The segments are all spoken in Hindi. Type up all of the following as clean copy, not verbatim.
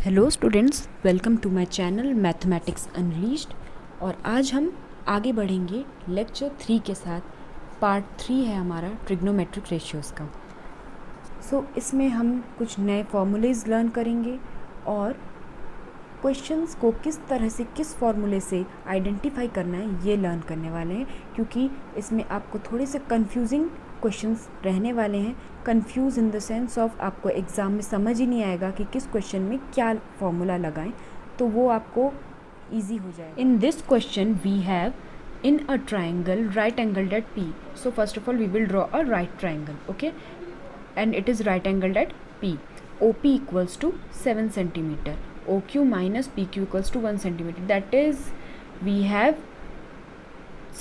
Hello students, welcome to my channel mathematics unleashed. और आज हम आगे बढ़ेंगे लेक्चर 3 के साथ। पार्ट 3 है हमारा ट्रिग्नोमेट्रिक रेशियोज़ का। इसमें हम कुछ नए फॉर्मूलेज लर्न करेंगे और क्वेश्चंस को किस तरह से किस फॉर्मूले से आइडेंटिफाई करना है ये लर्न करने वाले हैं, क्योंकि इसमें आपको थोड़े से कंफ्यूजिंग क्वेश्चंस रहने वाले हैं। Confuse in the sense of आपको एग्ज़ाम में समझ ही नहीं आएगा कि किस क्वेश्चन में क्या फॉर्मूला लगाएं, तो वो आपको ईजी हो जाएगा। In this question we have in a triangle right angled at P. So first of all we will draw a right triangle, okay, and it is right angled at P. OP equals to 7 centimeter. OQ minus PQ equals to 1 centimeter. That is, we have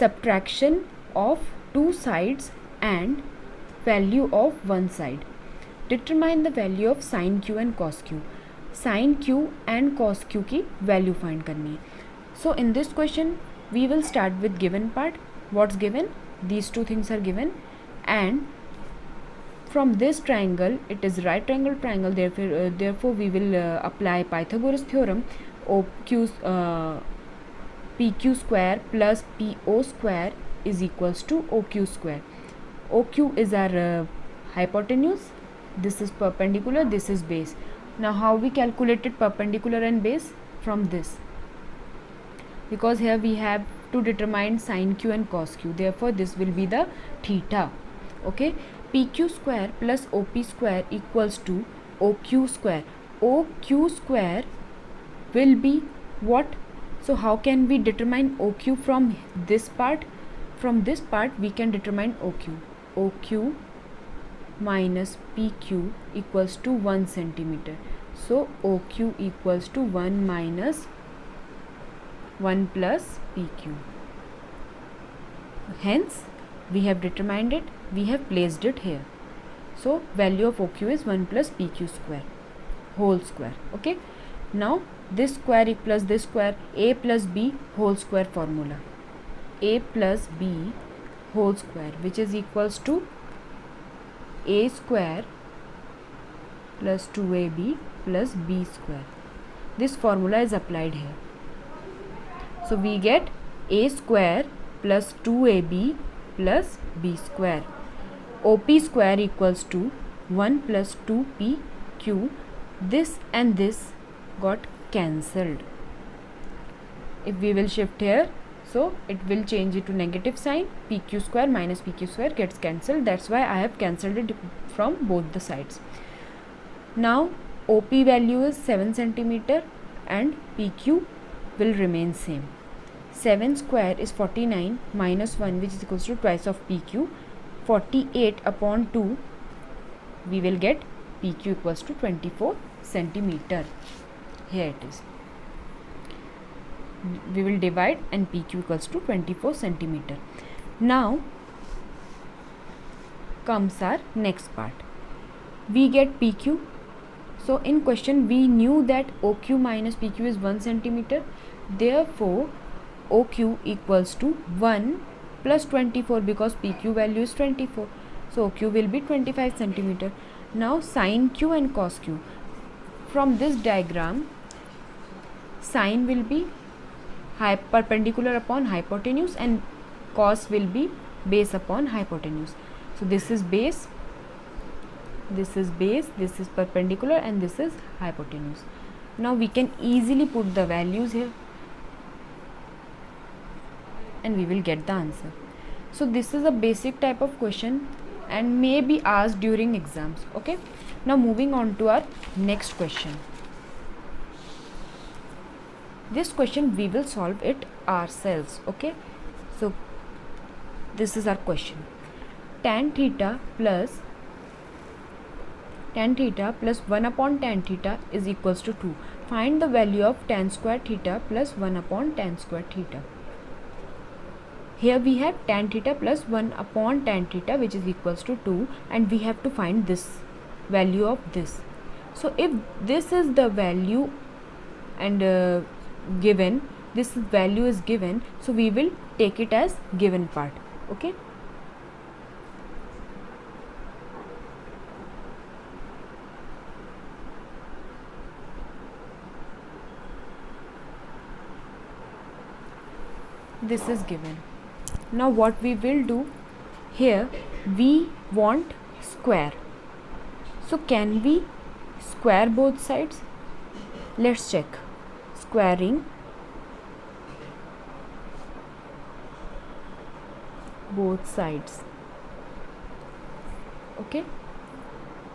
subtraction of two sides and value of one side. Determine the value of sin Q and cos Q. Sin Q and cos Q की value find करनी है. So in this question we will start with given part. What's given? These two things are given, and from this triangle, it is right triangle triangle, therefore we will apply Pythagoras theorem. PQ square plus PO square is equals to OQ square. OQ is our hypotenuse, this is perpendicular, this is base. Now how we calculated perpendicular and base? From this, because here we have to determine sin Q and cos Q, therefore this will be the theta. Okay, PQ square plus OP square equals to OQ square. OQ square will be what? So how can we determine OQ from this part? From this part we can determine OQ. OQ minus PQ equals to 1 centimeter. So OQ equals to 1 minus 1 plus PQ. Hence we have determined it, we have placed it here. So value of OQ is 1 plus PQ square whole square. Okay, now this square plus this square, A plus B whole square formula. A plus B whole square, which is equals to A square plus 2AB plus B square. This formula is applied here. So we get A square plus 2AB plus B square. OP square equals to 1 plus 2PQ. This and this got cancelled. If we will shift here, so it will change it to negative sign. PQ square minus PQ square gets cancelled. That's why I have cancelled it from both the sides. Now OP value is 7 centimeter and PQ will remain same. 7 square is 49 minus 1, which is equals to twice of PQ. 48 upon 2, we will get PQ equals to 24 centimeter. Here it is. We will divide and PQ equals to 24 centimeter. Now comes our next part. We get PQ. So in question we knew that OQ minus PQ is 1 centimeter. Therefore OQ equals to 1 plus 24, because PQ value is 24. So OQ will be 25 centimeter. Now sin Q and cos Q. From this diagram, sin will be perpendicular upon hypotenuse and cos will be base upon hypotenuse. So this is base, this is base, this is perpendicular, and this is hypotenuse. Now we can easily put the values here and we will get the answer. So this is a basic type of question and may be asked during exams. Okay, now moving on to our next question. This question we will solve it ourselves. Okay, so this is our question. Tan theta plus 1 upon tan theta is equals to 2. Find the value of tan square theta plus 1 upon tan square theta. Here we have tan theta plus 1 upon tan theta, which is equals to 2, and we have to find this value of this. So if this is the value and given, this value is given, so we will take it as given part. Okay, this is given. Now what we will do here, we want square, so can we square both sides? Let's check. Squaring both sides. Okay,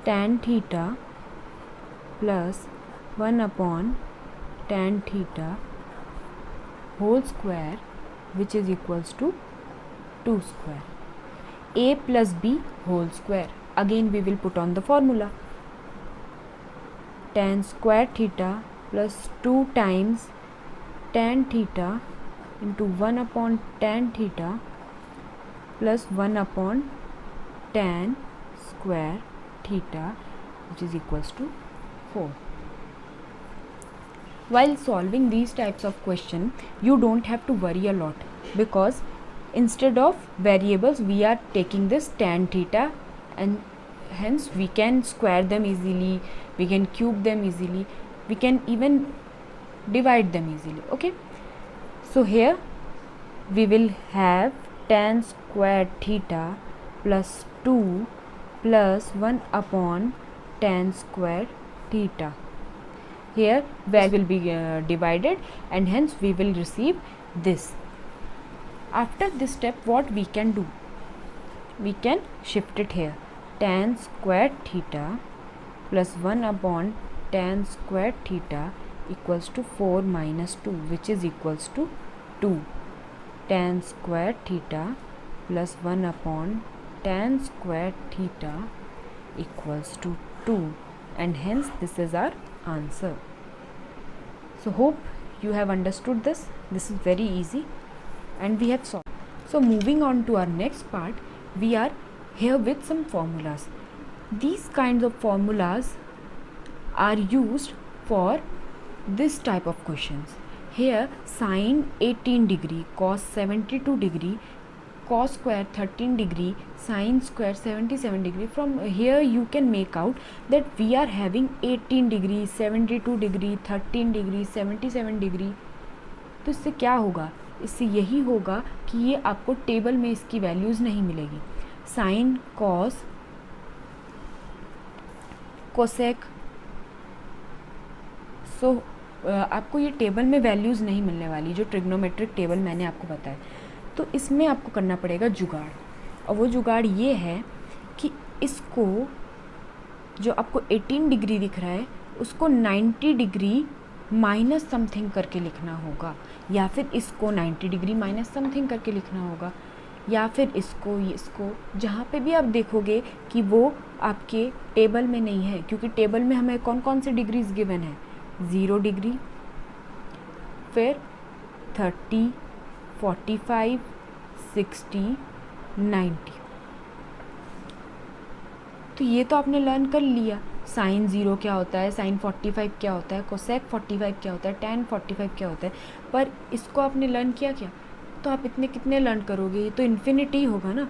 tan theta plus 1 upon tan theta whole square, which is equals to 2 square. A plus b whole square. Again we will put on the formula. Tan square theta plus 2 times tan theta into 1 upon tan theta plus 1 upon tan square theta, which is equals to 4. While solving these types of question, you don't have to worry a lot, because instead of variables we are taking this tan theta, and hence we can square them easily, we can cube them easily, we can even divide them easily. Okay, so here we will have tan square theta plus 2 plus 1 upon tan square theta. Here where will be divided, and hence we will receive this. After this step, what we can do, we can shift it here. Tan square theta plus 1 upon tan square theta equals to 4 minus 2, which is equals to 2. Tan square theta plus 1 upon tan square theta equals to 2, and hence this is our answer. So hope you have understood this. This is very easy and we have solved. So moving on to our next part, we are here with some formulas. These kinds of formulas are used for this type of questions. Here sine 18 degree, cos 72 degree, cos square 13 degree, sine square 77 degree. From here you can make out that we are having 18 degree, 72 degree, 13 degree, 77 degree. तो इससे क्या होगा? इससे यही होगा कि ये आपको टेबल में इसकी वैल्यूज़ नहीं मिलेगी. साइन, कॉस, कोसेक, सो आपको ये टेबल में वैल्यूज़ नहीं मिलने वाली, जो ट्रिग्नोमेट्रिक टेबल मैंने आपको बताया. तो इसमें आपको करना पड़ेगा जुगाड़, और वो जुगाड़ ये है कि इसको जो आपको 18 डिग्री दिख रहा है उसको 90 डिग्री माइनस समथिंग करके लिखना होगा, या फिर इसको 90 डिग्री माइनस समथिंग करके लिखना होगा, या फिर इसको जहाँ पे भी आप देखोगे कि वो आपके टेबल में नहीं है, क्योंकि टेबल में हमें कौन कौन से डिग्रीज गिवन है, 0 डिग्री, फिर 30, 45, 60, 90. तो ये तो आपने लर्न कर लिया. साइन 0 क्या होता है, साइन 45 क्या होता है, कोसेक 45 क्या होता है, टैन 45 क्या होता है, पर इसको आपने लर्न किया क्या? तो आप इतने कितने लर्न करोगे? ये तो इन्फिनिटी होगा ना.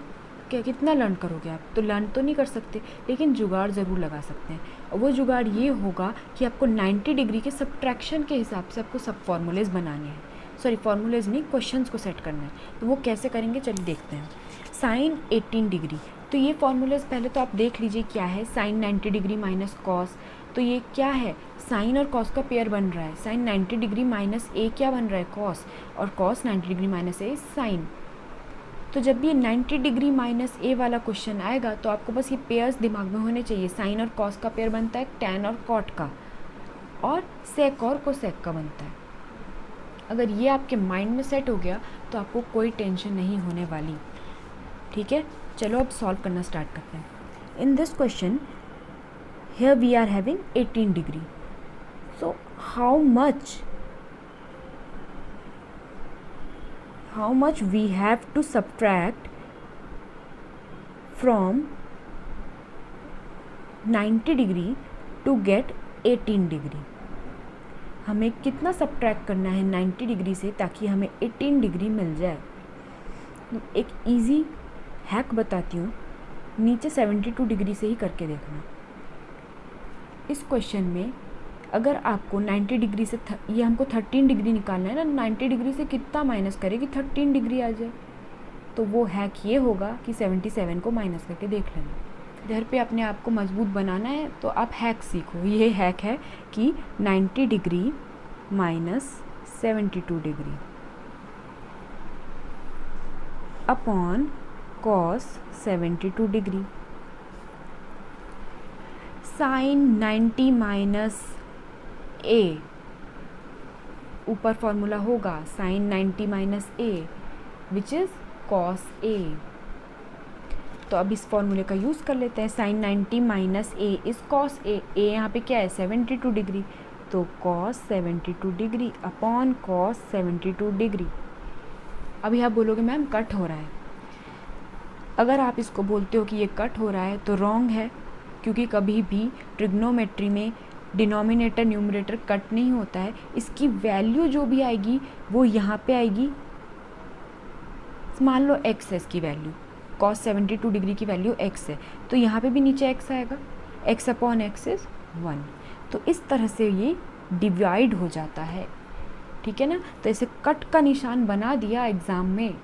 क्या कितना लर्न करोगे आप? तो लर्न तो नहीं कर सकते, लेकिन जुगाड़ ज़रूर लगा सकते हैं. और वो जुगाड़ ये होगा कि आपको 90 डिग्री के सब्ट्रैक्शन के हिसाब से आपको सब फॉर्मूलेज बनाने हैं. सॉरी, फॉर्मूलेज नहीं, क्वेश्चंस को सेट करना है. तो वो कैसे करेंगे, चलिए देखते हैं. साइन 18 डिग्री, तो ये फॉर्मूलेज पहले तो आप देख लीजिए क्या है. साइन 90 डिग्री माइनस कॉस, तो ये क्या है, साइन और कॉस का पेयर बन रहा है. साइन 90 डिग्री माइनस ए क्या बन रहा है, कॉस, और कॉस 90 डिग्री माइनस ए साइन. तो जब ये 90 डिग्री माइनस ए वाला क्वेश्चन आएगा तो आपको बस ये पेयर्स दिमाग में होने चाहिए. साइन और कॉस का पेयर बनता है टैन और कॉट का, और सेक और कोसेक का बनता है. अगर ये आपके माइंड में सेट हो गया तो आपको कोई टेंशन नहीं होने वाली. ठीक है, चलो अब सॉल्व करना स्टार्ट करते हैं. In this question here we are having 18 degree. So how much we have to subtract from 90 degree to get 18 degree. हमें कितना सब्ट्रैक्ट करना है 90 डिग्री से ताकि हमें 18 डिग्री मिल जाए. एक इजी हैक बताती हूँ, नीचे 72 डिग्री से ही करके देखना. इस क्वेश्चन में अगर आपको 90 डिग्री से ये हमको 13 डिग्री निकालना है ना, 90 डिग्री से कितना माइनस करें कि 13 डिग्री आ जाए, तो वो हैक ये होगा कि 77 को माइनस करके देख लेना। घर पे अपने आप को मजबूत बनाना है तो आप हैक सीखो। ये हैक है कि 90 degree minus 72 degree upon cos 72 degree, sine 90 minus A, ऊपर फॉर्मूला होगा sine 90 minus A which is cos A. तो अब इस फॉर्मूले का यूज़ कर लेते हैं। Sine 90 minus A is cos A, A यहाँ पे क्या है 72 डिग्री, तो cos 72 degree upon cos 72 degree. अभी आप बोलोगे मैम कट हो रहा है। अगर आप इसको बोलते हो कि ये कट हो रहा है तो रॉन्ग है, क्योंकि कभी भी ट्रिग्नोमेट्री में डिनोमिनेटर न्यूमरेटर कट नहीं होता है। इसकी वैल्यू जो भी आएगी वो यहाँ पे आएगी। मान लो x है इसकी वैल्यू, cos 72 डिग्री की वैल्यू x है, तो यहाँ पे भी नीचे x आएगा, x अपॉन x इज़ 1। तो इस तरह से ये डिवाइड हो जाता है, ठीक है ना। तो ऐसे कट का निशान बना दिया एग्ज़ाम में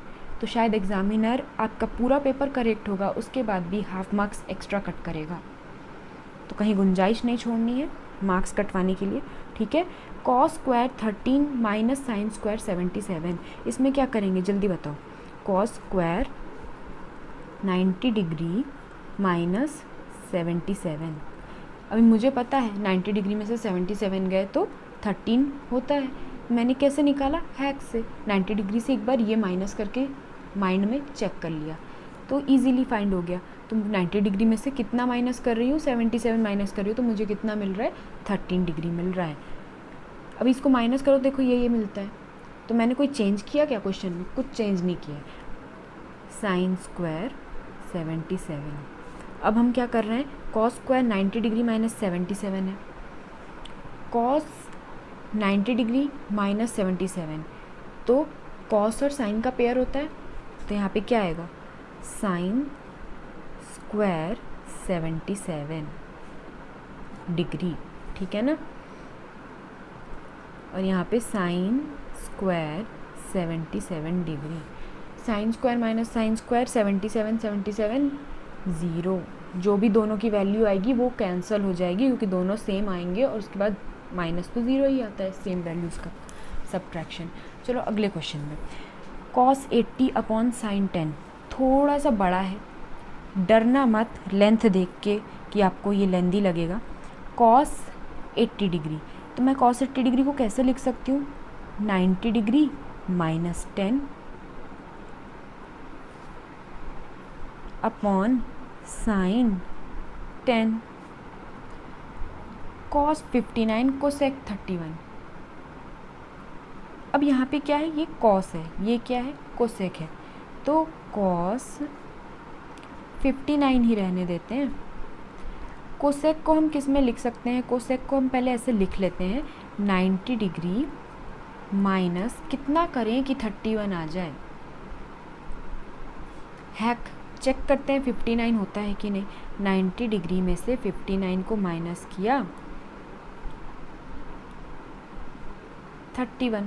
तो शायद एग्ज़ामिनर आपका पूरा पेपर करेक्ट होगा, उसके बाद भी हाफ मार्क्स एक्स्ट्रा कट करेगा। तो कहीं गुंजाइश नहीं छोड़नी है मार्क्स कटवाने के लिए, ठीक है। Cos square 13 minus sine square 77, इसमें क्या करेंगे जल्दी बताओ। कॉस स्क्वायर 90 डिग्री माइनस 77, अभी मुझे पता है 90 डिग्री में से 77 गए तो 13 होता है। मैंने कैसे निकाला, हैक से 90 डिग्री से एक बार ये माइनस करके माइंड में चेक कर लिया तो इजीली फाइंड हो गया। तो 90 डिग्री में से कितना माइनस कर रही हूँ, 77 माइनस कर रही हूँ, तो मुझे कितना मिल रहा है 13 डिग्री मिल रहा है। अब इसको माइनस करो, देखो ये मिलता है। तो मैंने कोई चेंज किया क्या क्वेश्चन में, कुछ चेंज नहीं किया। साइन स्क्वायर 77, अब हम क्या कर रहे हैं, कॉस स्क्वायर 90 डिग्री माइनस 77 है, कॉस 90 डिग्री माइनस 77, तो कॉस और साइन का पेयर होता है, तो यहाँ पे क्या आएगा साइन स्क्वायर 77 डिग्री, ठीक है ना। और यहाँ पे sine square 77 degree, sine square minus sine square 77 77 zero, जो भी दोनों की वैल्यू आएगी वो कैंसिल हो जाएगी क्योंकि दोनों सेम आएंगे और उसके बाद माइनस तो ज़ीरो ही आता है सेम वैल्यूज़ का सब्ट्रैक्शन। चलो अगले क्वेश्चन में, कॉस 80 अपॉन साइन 10, थोड़ा सा बड़ा है, डरना मत लेंथ देख के कि आपको ये लेंथी लगेगा। कॉस 80 डिग्री, तो मैं कॉस 80 डिग्री को कैसे लिख सकती हूँ, 90 degree minus 10 upon sine 10, cos 59 cosec 31। अब यहाँ पे क्या है, ये कॉस है, ये क्या है कोसेक है, तो कॉस 59 ही रहने देते हैं। कोसेक को हम किस में लिख सकते हैं, कोसेक को हम पहले ऐसे लिख लेते हैं 90 डिग्री माइनस कितना करें कि 31 आ जाए। हैक चेक करते हैं 59 होता है कि नहीं। 90 डिग्री में से 59 को माइनस किया 31,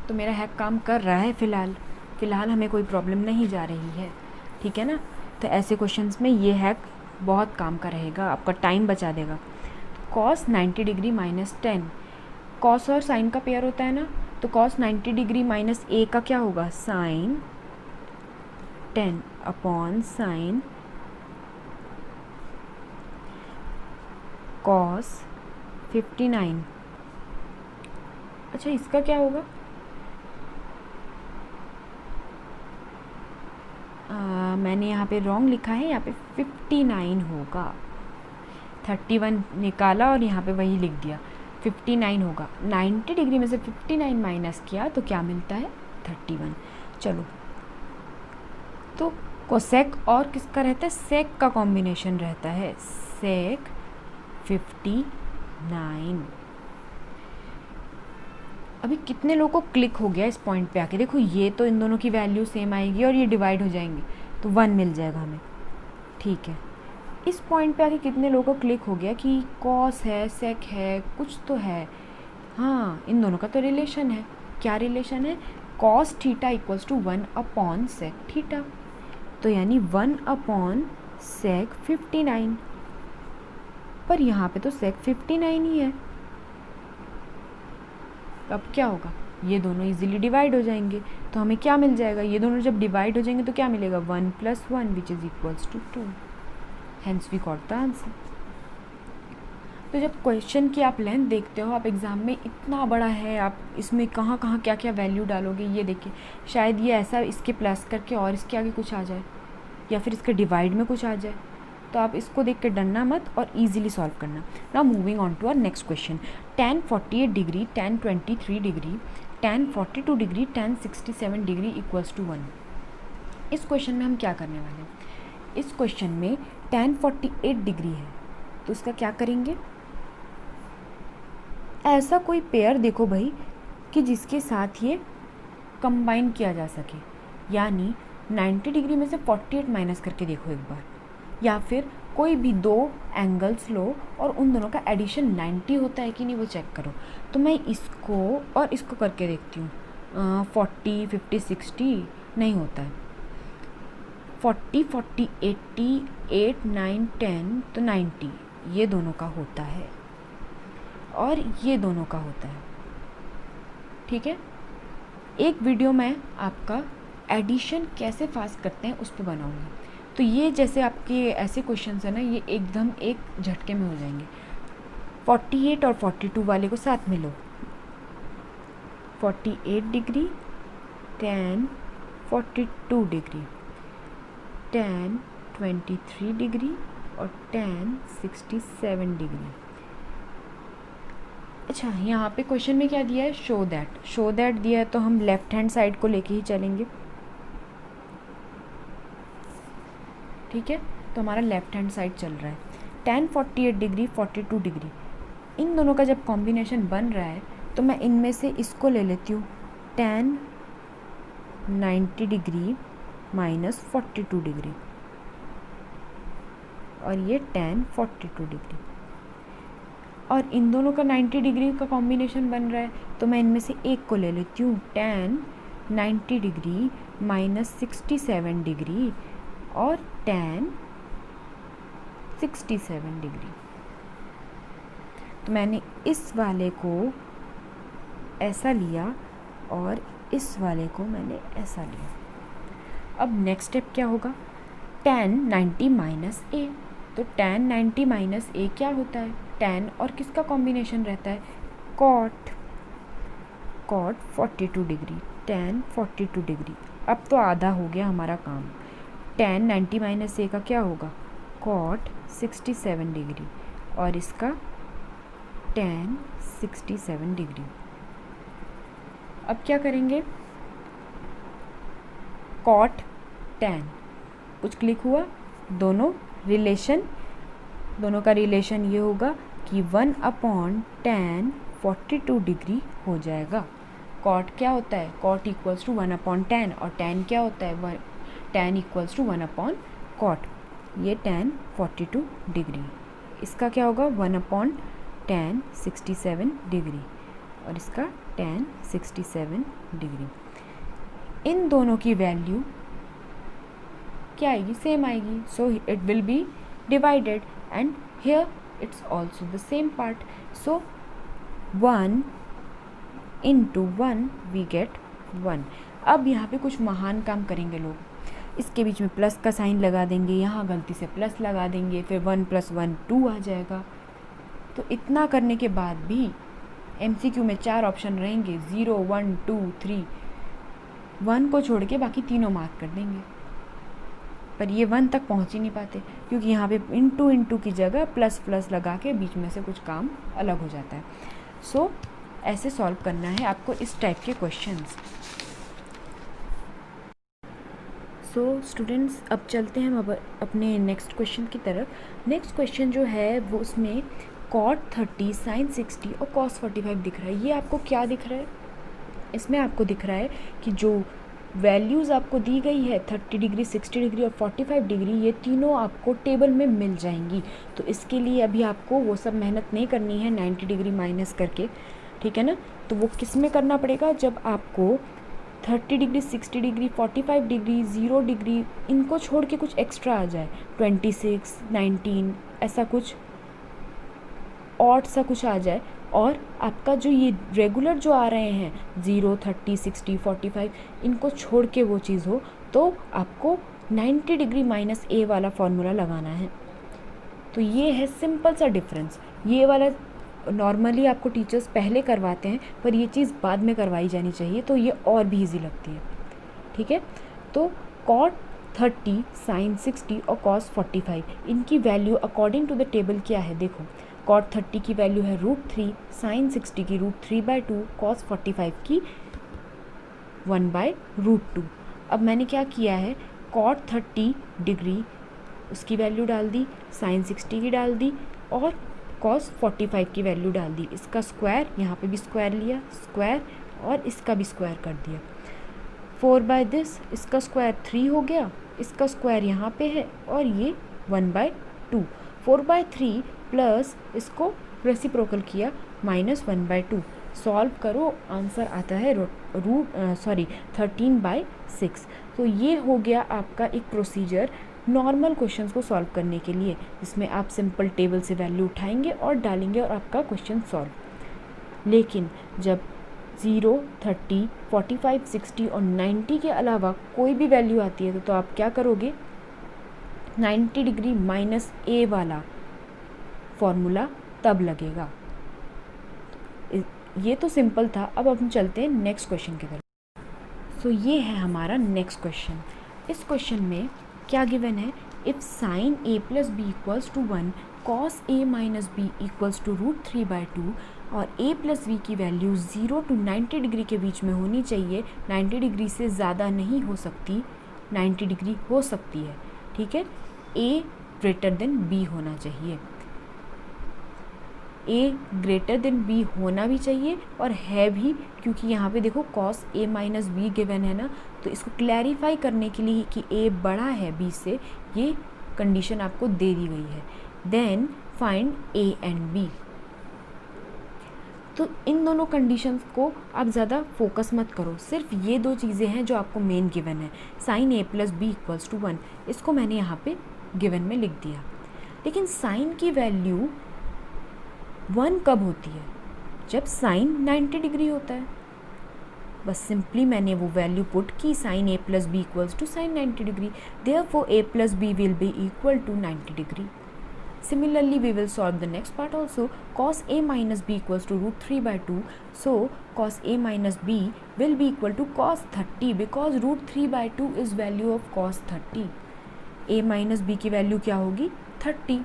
तो मेरा हैक काम कर रहा है फ़िलहाल हमें कोई प्रॉब्लम नहीं जा रही है, ठीक है ना। तो ऐसे क्वेश्चंस में ये हैक बहुत काम का रहेगा, आपका टाइम बचा देगा। कॉस 90 डिग्री माइनस 10, कॉस और साइन का पेयर होता है ना, तो कॉस 90 डिग्री माइनस ए का क्या होगा साइन 10 अपॉन साइन कॉस 59। अच्छा इसका क्या होगा, मैंने यहाँ पे रॉन्ग लिखा है, यहाँ पे 59 होगा, 31 निकाला और यहाँ पे वही लिख दिया, 59 होगा। 90 डिग्री में से 59 माइनस किया तो क्या मिलता है 31। चलो तो कोसेक और किसका रहता है, सेक का कॉम्बिनेशन रहता है, सेक 59। अभी कितने लोगों को क्लिक हो गया इस पॉइंट पे आके, देखो ये तो इन दोनों की वैल्यू सेम आएगी और ये डिवाइड हो जाएंगे तो 1 मिल जाएगा हमें, ठीक है। इस पॉइंट पे आके कितने लोगों को क्लिक हो गया कि कॉस है, सेक है, कुछ तो है। हाँ, इन दोनों का तो रिलेशन है। क्या रिलेशन है? Cos theta equals to 1 upon sec theta, तो यानी 1 अपॉन सेक 59। पर यहाँ पे तो सेक 59 ही है। अब क्या होगा? ये दोनों इजीली डिवाइड हो जाएंगे, तो हमें क्या मिल जाएगा? ये दोनों जब डिवाइड हो जाएंगे तो क्या मिलेगा? 1 + 1 which is equals to 2। Hence we got the answer. तो जब क्वेश्चन की आप लेंथ देखते हो, आप एग्ज़ाम में इतना बड़ा है, आप इसमें कहाँ कहाँ क्या क्या वैल्यू डालोगे, ये देखिए। शायद ये ऐसा इसके प्लस करके और इसके आगे कुछ आ जाए, या फिर इसके डिवाइड में कुछ आ जाए। तो आप इसको देख के डरना मत और इजीली सॉल्व करना। Now moving on to our next question. tan 48 degree, tan 23 degree, tan 42 degree, tan 67 degree equals to 1। इस क्वेश्चन में हम क्या करने वाले हैं? इस क्वेश्चन में tan 48 डिग्री है, तो इसका क्या करेंगे? ऐसा कोई पेयर देखो भाई कि जिसके साथ ये कंबाइन किया जा सके, यानी 90 डिग्री में से 48 माइनस करके देखो एक बार, या फिर कोई भी दो एंगल्स लो और उन दोनों का एडिशन 90 होता है कि नहीं वो चेक करो। तो मैं इसको और इसको करके देखती हूँ। 40, 50, 60 नहीं होता है। 40, 40, 80, 8, 9, 10 तो 90 ये दोनों का होता है और ये दोनों का होता है। ठीक है, एक वीडियो में आपका एडिशन कैसे फास्ट करते हैं उस पर बनाऊंगी। तो ये जैसे आपके ऐसे क्वेश्चंस है ना, ये एकदम एक झटके में हो जाएंगे। 48 और 42 वाले को साथ में लो। 48 degree, tan 42 degree, tan 23 degree और tan 67 डिग्री। अच्छा, यहाँ पे क्वेश्चन में क्या दिया है? शो दैट दिया है, तो हम लेफ्ट हैंड साइड को लेके ही चलेंगे। ठीक है, तो हमारा लेफ्ट हैंड साइड चल रहा है। tan 48 डिग्री, 42 डिग्री, इन दोनों का जब कॉम्बिनेशन बन रहा है तो मैं इनमें से इसको ले लेती हूँ, tan 90 डिग्री माइनस 42 डिग्री, और ये tan 42 डिग्री, और इन दोनों का 90 डिग्री का कॉम्बिनेशन बन रहा है, तो मैं इनमें से एक को ले लेती हूँ, tan 90 डिग्री माइनस 67 डिग्री और tan 67 डिग्री। तो मैंने इस वाले को ऐसा लिया और इस वाले को मैंने ऐसा लिया। अब नेक्स्ट स्टेप क्या होगा? tan 90 माइनस a, तो tan 90 माइनस a क्या होता है? tan और किसका कॉम्बिनेशन रहता है? cot 42 degree, tan 42 degree. अब तो आधा हो गया हमारा काम। tan 90 माइनस a का क्या होगा? cot 67 डिग्री, और इसका tan 67 डिग्री। अब क्या करेंगे? cot tan, कुछ क्लिक हुआ? दोनों का रिलेशन ये होगा कि 1 अपॉन tan 42 डिग्री हो जाएगा। cot क्या होता है? cot equals to 1 upon tan, और tan क्या होता है? tan equals to 1 upon cot। ये tan 42 डिग्री, इसका क्या होगा? 1 अपॉन tan 67 डिग्री, और इसका tan 67 डिग्री। इन दोनों की वैल्यू क्या आएगी? सेम आएगी, so it will be divided, and here it's also the same part, so 1 into 1 we get 1। अब यहाँ पे कुछ महान काम करेंगे लोग, इसके बीच में प्लस का साइन लगा देंगे, यहाँ गलती से प्लस लगा देंगे, फिर 1 + 1 2 आ जाएगा। तो इतना करने के बाद भी MCQ में 4 ऑप्शन रहेंगे, 0, 1, 2, 3। 1 को छोड़ के बाकी तीनों मार्क कर देंगे, पर ये 1 तक पहुँच ही नहीं पाते, क्योंकि यहाँ पे इंटू की जगह प्लस लगा के बीच में से कुछ काम अलग हो जाता है। सो ऐसे सॉल्व करना है आपको इस टाइप के क्वेश्चंस। सो स्टूडेंट्स, अब चलते हैं हम अब अपने नेक्स्ट क्वेश्चन की तरफ। नेक्स्ट क्वेश्चन जो है वो उसमें cot 30, sin 60 और cos 45 दिख रहा है। ये आपको क्या दिख रहा है? इसमें आपको दिख रहा है कि जो वैल्यूज़ आपको दी गई है 30 डिग्री, 60 डिग्री और 45 डिग्री, ये तीनों आपको टेबल में मिल जाएंगी। तो इसके लिए अभी आपको वो सब मेहनत नहीं करनी है 90 डिग्री माइनस करके, ठीक है ना। तो वो किस में करना पड़ेगा, जब आपको 30 डिग्री, 60 डिग्री, 45 डिग्री, 0 डिग्री, इनको छोड़ के कुछ एक्स्ट्रा आ जाए, 26, 19, ऐसा कुछ ऑड सा कुछ आ जाए, और आपका जो ये रेगुलर जो आ रहे हैं 0, 30, 60, 45, इनको छोड़ के वो चीज़ हो, तो आपको 90 डिग्री माइनस ए वाला फॉर्मूला लगाना है। तो ये है सिंपल सा डिफरेंस। ये वाला नॉर्मली आपको टीचर्स पहले करवाते हैं, पर ये चीज़ बाद में करवाई जानी चाहिए, तो ये और भी ईजी लगती है, ठीक है। तो कॉट 30, साइन 60 और कॉस 45, इनकी value according to the table क्या है, देखो कॉट 30 की वैल्यू है √3, साइन 60 की √3/2, कॉस 45 की 1/√2। अब मैंने क्या किया है, कॉट 30 डिग्री उसकी वैल्यू डाल दी, साइन 60 की डाल दी और कॉस 45 की वैल्यू डाल दी। इसका स्क्वायर, यहाँ पे भी स्क्वायर लिया, स्क्वायर, और इसका भी स्क्वायर कर दिया। 4/this, इसका स्क्वायर 3 हो गया, इसका स्क्वायर यहाँ पे है, और ये 1/2। 4/3 प्लस इसको रेसिप्रोकल किया, -1/2। सॉल्व करो, आंसर आता है 13/6। तो ये हो गया आपका एक प्रोसीजर नॉर्मल क्वेश्चंस को सॉल्व करने के लिए, जिसमें आप सिंपल टेबल से वैल्यू उठाएंगे और डालेंगे और आपका क्वेश्चन सॉल्व। लेकिन जब 0, 30, 45, 60 और 90 के अलावा कोई भी वैल्यू आती है तो आप क्या करोगे, 90 डिग्री माइनस ए वाला फॉर्मूला तब लगेगा। ये तो सिंपल था। अब हम चलते हैं नेक्स्ट क्वेश्चन की तरफ। सो ये है हमारा नेक्स्ट क्वेश्चन। इस क्वेश्चन में क्या गिवन है, if sine a plus b equals to 1, cos a minus b equals to √3/2 और a प्लस बी की वैल्यू 0 to 90 डिग्री के बीच में होनी चाहिए। 90 डिग्री से ज़्यादा नहीं हो सकती, 90 डिग्री हो सकती है, ठीक है। a ग्रेटर देन b होना चाहिए, a ग्रेटर देन b होना भी चाहिए और है भी, क्योंकि यहाँ पे देखो cos a minus be given है ना, तो इसको क्लैरिफाई करने के लिए कि a बड़ा है b से, ये कंडीशन आपको दे दी गई है। Then find a and b। तो इन दोनों कंडीशंस को आप ज़्यादा फोकस मत करो, सिर्फ ये दो चीज़ें हैं जो आपको मेन गिवन है। Sine a plus b equals to 1, इसको मैंने यहाँ पे गिवन में लिख दिया। लेकिन साइन की वैल्यू 1 कब होती है, जब साइन 90 डिग्री होता है। बस सिंपली मैंने वो वैल्यू पुट की, sine a plus b equals to sine 90 degree, therefore a plus b will be equal to 90 degree. Similarly, we will solve the next part also. Cos a minus b equals to √3/2. So, cos a minus b will be equal to cos 30 because √3/2 is value of cos 30. a minus b की वैल्यू क्या होगी, 30।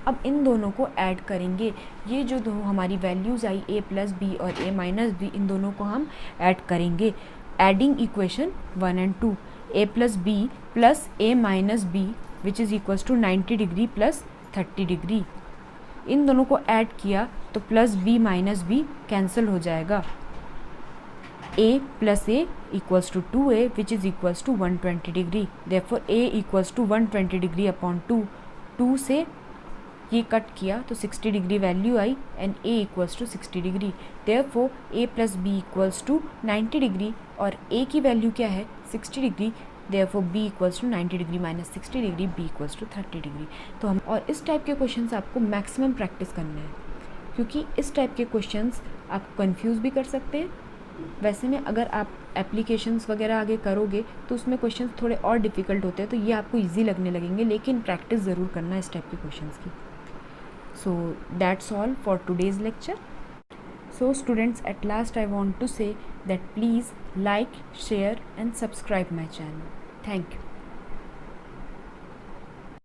अब इन दोनों को ऐड करेंगे। ये जो दो हमारी वैल्यूज़ आई a प्लस बी और a माइनस बी, इन दोनों को हम ऐड करेंगे। Adding equation 1 and 2, a plus B plus a minus B which is equals to 90 degree plus 30 degree. इन दोनों को ऐड किया तो plus B minus B cancel हो जाएगा। a plus a equals to 2a which is equals to 120 degree. Therefore a equals to 120 degree upon 2। 2 से ये कट किया तो 60 डिग्री वैल्यू आई and a equals to 60 degree. Therefore a plus b equals to 90 degree और a की वैल्यू क्या है, 60 degree. Therefore b equals to 90 degree minus 60 degree, b equals to 30 degree. तो हम और इस टाइप के क्वेश्चंस आपको मैक्सिमम प्रैक्टिस करना है, क्योंकि इस टाइप के क्वेश्चंस आप कंफ्यूज भी कर सकते हैं। वैसे में अगर आप एप्लीकेशंस वगैरह आगे करोगे तो उसमें क्वेश्चंस थोड़े और डिफ़िकल्ट होते हैं, तो ये आपको ईजी लगने लगेंगे, लेकिन प्रैक्टिस ज़रूर करना है इस टाइप के क्वेश्चंस की। So that's all for today's lecture. So students, at last I want to say that please like, share and subscribe my channel. Thank you.